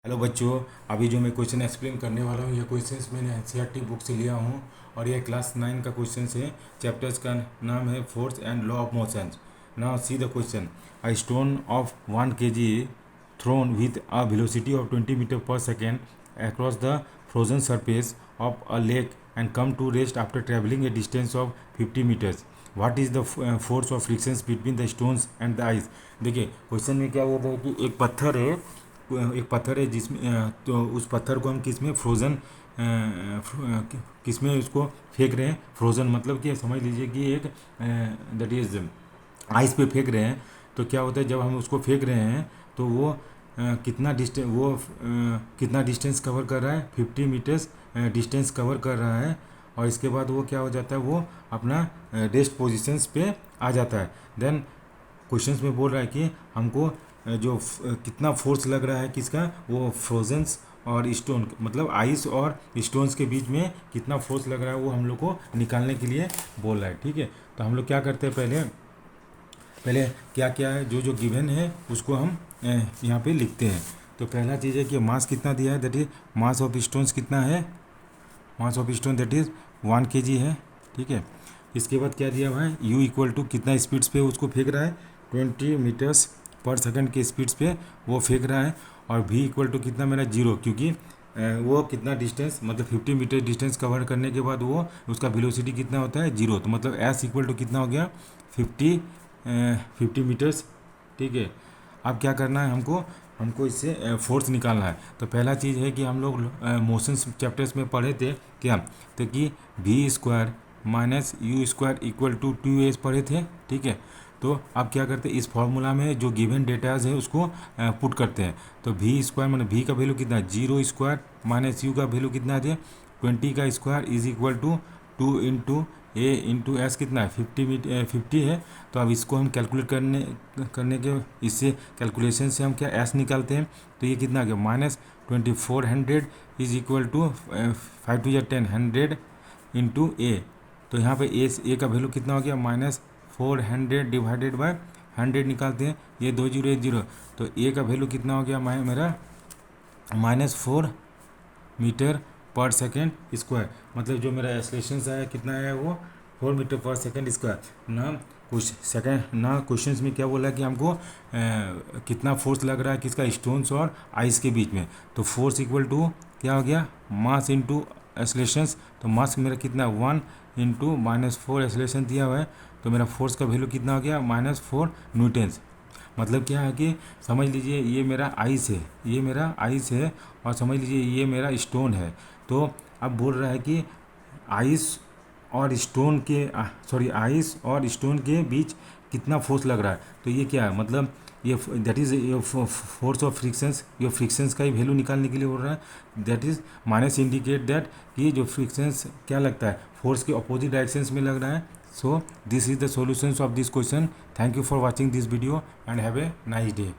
Hello बच्चों, अभी जो मैं क्वेश्चन एक्सप्लेन करने वाला हूँ, ये क्वेश्चंस मैंने एनसीईआरटी बुक से लिया हूँ और ये क्लास 9 का क्वेश्चन है। चैप्टर्स का नाम है force and law of motion. Now see the question. A stone of 1 kg thrown with a velocity of 20 metre per second across the frozen surface of a lake and come to rest after traveling a distance of 50 meters. What is the force of frictions between the stones and the ice? देखिए question में क्या बोल रहा है कि एक पत्थर है जिसमें तो उस पत्थर को हम किस में फ्रोज़न किस में उसको फेंक रहे हैं। फ्रोज़न मतलब कि समझ लीजिए कि एक दैट इज़ आइस पे फेंक रहे हैं। तो क्या होता है जब हम उसको फेंक रहे हैं तो वो कितना डिस्टेंस कवर कर रहा है, 50 मीटर्स डिस्टेंस कवर कर रहा है। और इसके बाद वो क्या हो जाता है, वो अपना रेस्ट पोजीशंस पे आ जाता है। देन क्वेश्चंस में बोल रहा है कि हमको कितना फोर्स लग रहा है किसका, वो फ्रोजन्स और स्टोन मतलब आइस और स्टोन्स के बीच में कितना फोर्स लग रहा है वो हम लोग को निकालने के लिए बोल रहा है। ठीक है, तो हम लोग क्या करते हैं, पहले क्या क्या है जो गिवन है उसको हम यहाँ पे लिखते हैं। तो पहला चीज़ है कि मास कितना दिया है, that is mass of stones कितना है, mass of stone that is 1 kg है। ठीक है, इसके बाद क्या दिया हुआ है, u इक्वल टू कितना स्पीड्स पे उसको फेंक रहा है, 20 मीटर्स पर सेकंड के स्पीड्स पे वो फेंक रहा है। और v इक्वल टू कितना मेरा 0, क्योंकि वो कितना डिस्टेंस मतलब 50 मीटर डिस्टेंस कवर करने के बाद वो उसका वेलोसिटी कितना होता है 0। तो मतलब s इक्वल टू कितना हो गया 50 मीटर्स। ठीक है, अब क्या करना है हमको इससे फोर्स निकालना है। तो पहला चीज़ है कि हम लोग मोशंस चैप्टर्स में पढ़े थे क्या, तो कि v square minus u square equal to 2a पढ़े थे। ठीक है, तो अब क्या करते हैं, इस फॉर्मूला में जो गिवन डेटाज है उसको पुट करते हैं। तो वी स्क्वायर माने वी का वैल्यू कितना है 0 स्क्वायर माइनस यू का वैल्यू कितना है 20 का square is equal to 2 into a into s कितना है 50 है। तो अब इसको हम कैलकुलेट करने के इससे कैलकुलेशन से हम क्या एस निकालते हैं। तो ये कितना आ गया -2400 is equal to 5 to 10 100 into A. तो यहाँ पे ए का वैल्यू कितना हो गया -400 डिवाइडेड बाय 100 निकालते हैं, ये 2 0 1 0। तो ए का वैल्यू कितना हो गया मेरा -4 मीटर पर सेकेंड स्क्वायर। मतलब जो मेरा एक्सलेशन आया कितना आया वो 4 मीटर पर सेकेंड स्क्वायर ना। क्वेश्चंस में क्या बोला कि हमको कितना फोर्स लग रहा है किसका, स्टोन्स और आइस के बीच में। तो फोर्स इक्वल टू क्या हो गया मास इंटू एक्सलेशंस। तो मास मेरा कितना 1 इंटू -4 एक्सलेशन दिया हुआ है। तो मेरा फोर्स का वैल्यू कितना हो गया -4 न्यूटन्स। मतलब क्या है कि समझ लीजिए ये मेरा आइस है, ये मेरा आइस है और समझ लीजिए ये मेरा स्टोन है। तो अब बोल रहा है कि आइस और स्टोन के बीच कितना फोर्स लग रहा है। तो ये क्या है, मतलब ये that is force of frictions, ये फ्रिक्शंस का ही वैल्यू निकालने के लिए बोल रहा है। That is minus indicate that कि जो फ्रिक्शंस क्या लगता है फोर्स के अपोजिट डायरेक्शंस में लग रहा है। So this is the solutions of this question. Thank you for watching this video and have a nice day.